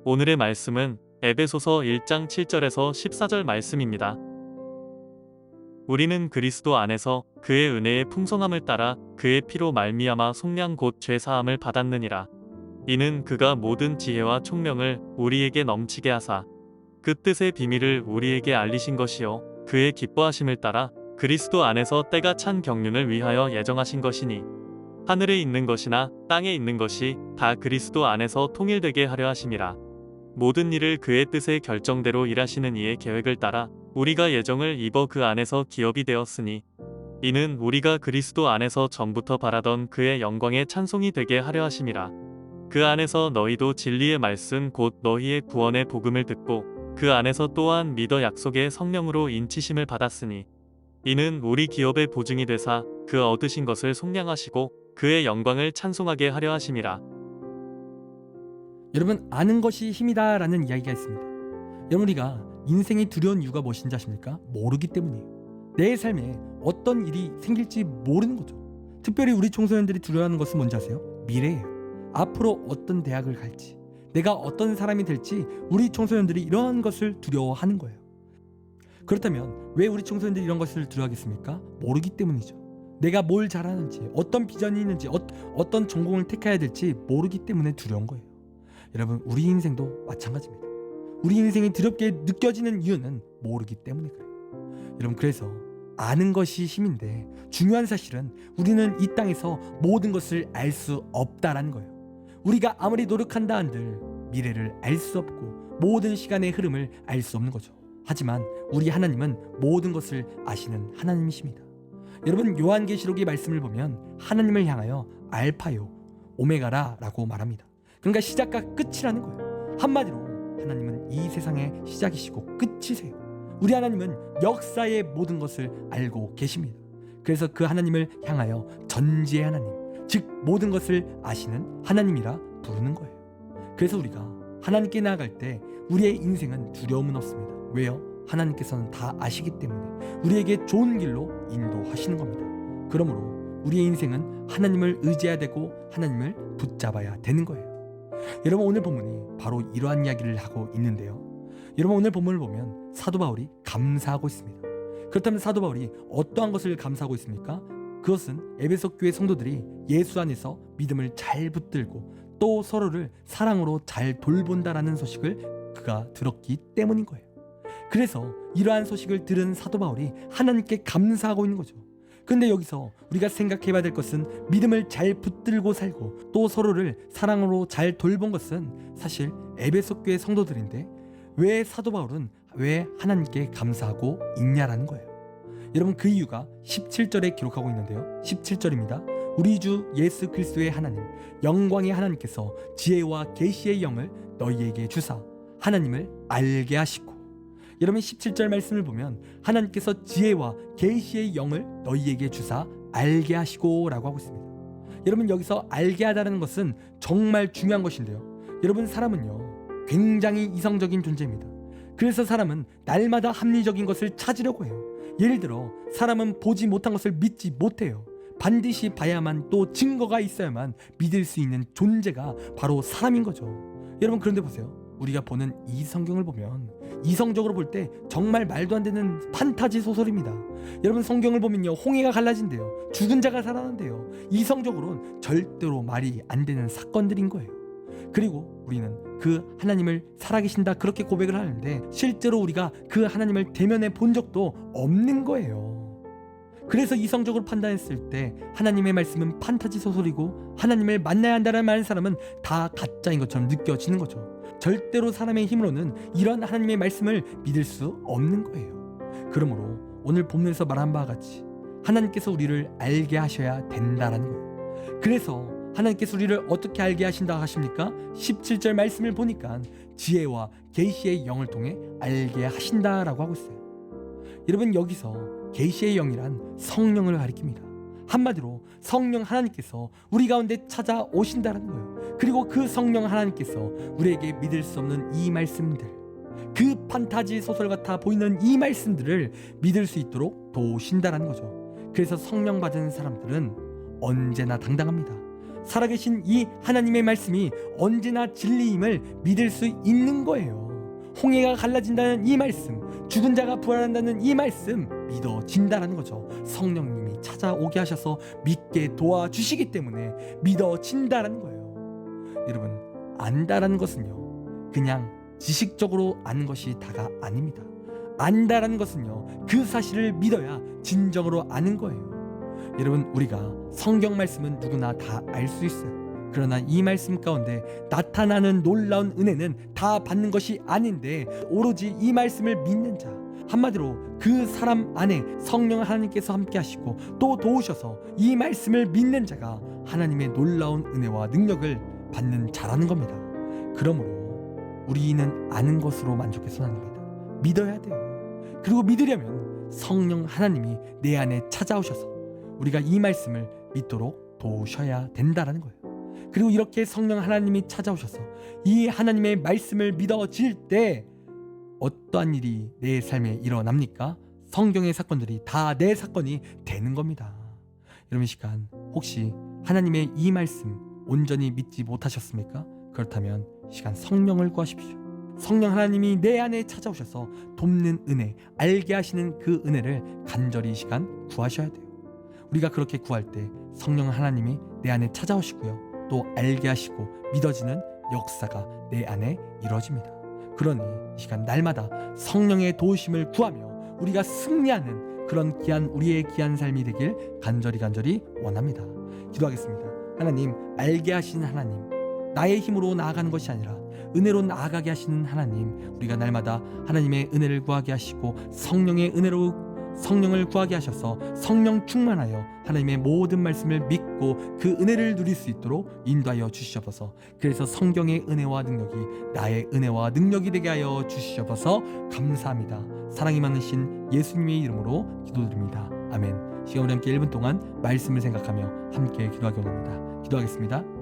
오늘의 말씀은 에베소서 1장 7절에서 14절 말씀입니다. 우리는 그리스도 안에서 그의 은혜의 풍성함을 따라 그의 피로 말미암아 속량 곧 죄 사함을 받았느니라. 이는 그가 모든 지혜와 총명을 우리에게 넘치게 하사 그 뜻의 비밀을 우리에게 알리신 것이요 그의 기뻐하심을 따라 그리스도 안에서 때가 찬 경륜을 위하여 예정하신 것이니 하늘에 있는 것이나 땅에 있는 것이 다 그리스도 안에서 통일되게 하려 하심이라. 모든 일을 그의 뜻의 결정대로 일하시는 이의 계획을 따라 우리가 예정을 입어 그 안에서 기업이 되었으니 이는 우리가 그리스도 안에서 전부터 바라던 그의 영광의 찬송이 되게 하려 하심이라. 그 안에서 너희도 진리의 말씀 곧 너희의 구원의 복음을 듣고 그 안에서 또한 믿어 약속의 성령으로 인치심을 받았으니 이는 우리 기업의 보증이 되사 그 얻으신 것을 속량하시고 그의 영광을 찬송하게 하려 하심이라. 여러분, 아는 것이 힘이다 라는 이야기가 있습니다. 여러분, 우리가 인생이 두려운 이유가 무엇인지 아십니까? 모르기 때문이에요. 내 삶에 어떤 일이 생길지 모르는 거죠. 특별히 우리 청소년들이 두려워하는 것은 뭔지 아세요? 미래예요. 앞으로 어떤 대학을 갈지, 내가 어떤 사람이 될지 우리 청소년들이 이러한 것을 두려워하는 거예요. 그렇다면 왜 우리 청소년들이 이런 것을 두려워하겠습니까? 모르기 때문이죠. 내가 뭘 잘하는지, 어떤 비전이 있는지, 어떤 전공을 택해야 될지 모르기 때문에 두려운 거예요. 여러분, 우리 인생도 마찬가지입니다. 우리 인생이 두렵게 느껴지는 이유는 모르기 때문에 그래요. 여러분, 그래서 아는 것이 힘인데 중요한 사실은 우리는 이 땅에서 모든 것을 알 수 없다라는 거예요. 우리가 아무리 노력한다 한들 미래를 알 수 없고 모든 시간의 흐름을 알 수 없는 거죠. 하지만 우리 하나님은 모든 것을 아시는 하나님이십니다. 여러분, 요한계시록의 말씀을 보면 하나님을 향하여 알파요 오메가라 라고 말합니다. 그러니까 시작과 끝이라는 거예요. 한마디로 하나님은 이 세상의 시작이시고 끝이세요. 우리 하나님은 역사의 모든 것을 알고 계십니다. 그래서 그 하나님을 향하여 전지의 하나님, 즉 모든 것을 아시는 하나님이라 부르는 거예요. 그래서 우리가 하나님께 나아갈 때 우리의 인생은 두려움은 없습니다. 왜요? 하나님께서는 다 아시기 때문에 우리에게 좋은 길로 인도하시는 겁니다. 그러므로 우리의 인생은 하나님을 의지해야 되고 하나님을 붙잡아야 되는 거예요. 여러분, 오늘 본문이 바로 이러한 이야기를 하고 있는데요. 여러분, 오늘 본문을 보면 사도 바울이 감사하고 있습니다. 그렇다면 사도 바울이 어떠한 것을 감사하고 있습니까? 그것은 에베소 교회 성도들이 예수 안에서 믿음을 잘 붙들고 또 서로를 사랑으로 잘 돌본다라는 소식을 그가 들었기 때문인 거예요. 그래서 이러한 소식을 들은 사도 바울이 하나님께 감사하고 있는 거죠. 그런데 여기서 우리가 생각해 봐야 될 것은 믿음을 잘 붙들고 살고 또 서로를 사랑으로 잘 돌본 것은 사실 에베소 교회 성도들인데 왜 사도 바울은 왜 하나님께 감사하고 있냐라는 거예요. 여러분, 그 이유가 17절에 기록하고 있는데요. 17절입니다. 우리 주 예수 그리스도의 하나님, 영광의 하나님께서 지혜와 계시의 영을 너희에게 주사 하나님을 알게 하시고, 여러분 17절 말씀을 보면 하나님께서 지혜와 계시의 영을 너희에게 주사 알게 하시고 라고 하고 있습니다. 여러분, 여기서 알게 하다는 것은 정말 중요한 것인데요. 여러분, 사람은요 굉장히 이성적인 존재입니다. 그래서 사람은 날마다 합리적인 것을 찾으려고 해요. 예를 들어 사람은 보지 못한 것을 믿지 못해요. 반드시 봐야만 또 증거가 있어야만 믿을 수 있는 존재가 바로 사람인 거죠. 여러분, 그런데 보세요. 우리가 보는 이 성경을 보면 이성적으로 볼 때 정말 말도 안 되는 판타지 소설입니다. 여러분, 성경을 보면요 홍해가 갈라진대요. 죽은 자가 살아난대요. 이성적으로는 절대로 말이 안 되는 사건들인 거예요. 그리고 우리는 그 하나님을 살아계신다 그렇게 고백을 하는데 실제로 우리가 그 하나님을 대면해 본 적도 없는 거예요. 그래서 이성적으로 판단했을 때 하나님의 말씀은 판타지 소설이고 하나님을 만나야 한다는 많은 사람은 다 가짜인 것처럼 느껴지는 거죠. 절대로 사람의 힘으로는 이런 하나님의 말씀을 믿을 수 없는 거예요. 그러므로 오늘 본문에서 말한 바와 같이 하나님께서 우리를 알게 하셔야 된다라는 거예요. 그래서 하나님께서 우리를 어떻게 알게 하신다 하십니까? 17절 말씀을 보니까 지혜와 계시의 영을 통해 알게 하신다라고 하고 있어요. 여러분, 여기서 계시의 영이란 성령을 가리킵니다. 한마디로 성령 하나님께서 우리 가운데 찾아오신다는 거예요. 그리고 그 성령 하나님께서 우리에게 믿을 수 없는 이 말씀들, 그 판타지 소설 같아 보이는 이 말씀들을 믿을 수 있도록 도우신다는 거죠. 그래서 성령 받은 사람들은 언제나 당당합니다. 살아계신 이 하나님의 말씀이 언제나 진리임을 믿을 수 있는 거예요. 홍해가 갈라진다는 이 말씀, 죽은 자가 부활한다는 이 말씀 믿어진다라는 거죠. 성령님이 찾아오게 하셔서 믿게 도와주시기 때문에 믿어진다라는 거예요. 여러분, 안다라는 것은요, 그냥 지식적으로 아는 것이 다가 아닙니다. 안다라는 것은요, 그 사실을 믿어야 진정으로 아는 거예요. 여러분, 우리가 성경 말씀은 누구나 다 알 수 있어요. 그러나 이 말씀 가운데 나타나는 놀라운 은혜는 다 받는 것이 아닌데 오로지 이 말씀을 믿는 자, 한마디로 그 사람 안에 성령 하나님께서 함께 하시고 또 도우셔서 이 말씀을 믿는 자가 하나님의 놀라운 은혜와 능력을 받는 자라는 겁니다. 그러므로 우리는 아는 것으로 만족해서는 안 됩니다. 믿어야 돼요. 그리고 믿으려면 성령 하나님이 내 안에 찾아오셔서 우리가 이 말씀을 믿도록 도우셔야 된다라는 거예요. 그리고 이렇게 성령 하나님이 찾아오셔서 이 하나님의 말씀을 믿어질 때 어떠한 일이 내 삶에 일어납니까? 성경의 사건들이 다 내 사건이 되는 겁니다. 여러분, 이 시간 혹시 하나님의 이 말씀 온전히 믿지 못하셨습니까? 그렇다면 이 시간 성령을 구하십시오. 성령 하나님이 내 안에 찾아오셔서 돕는 은혜, 알게 하시는 그 은혜를 간절히 이 시간 구하셔야 돼요. 우리가 그렇게 구할 때 성령 하나님이 내 안에 찾아오시고요, 또 알게 하시고 믿어지는 역사가 내 안에 이루어집니다. 그러니 이 시간 날마다 성령의 도우심을 구하며 우리가 승리하는 그런 우리의 귀한 삶이 되길 간절히 원합니다. 기도하겠습니다. 하나님, 알게 하시는 하나님, 나의 힘으로 나아가는 것이 아니라 은혜로 나아가게 하시는 하나님, 우리가 날마다 하나님의 은혜를 구하게 하시고 성령의 은혜로 성령을 구하게 하셔서 성령 충만하여 하나님의 모든 말씀을 믿고 그 은혜를 누릴 수 있도록 인도하여 주시옵소서. 그래서 성경의 은혜와 능력이 나의 은혜와 능력이 되게 하여 주시옵소서. 감사합니다. 사랑이 많으신 예수님의 이름으로 기도드립니다. 아멘. 시간 우리 함께 1분 동안 말씀을 생각하며 함께 기도하기 원합니다. 기도하겠습니다.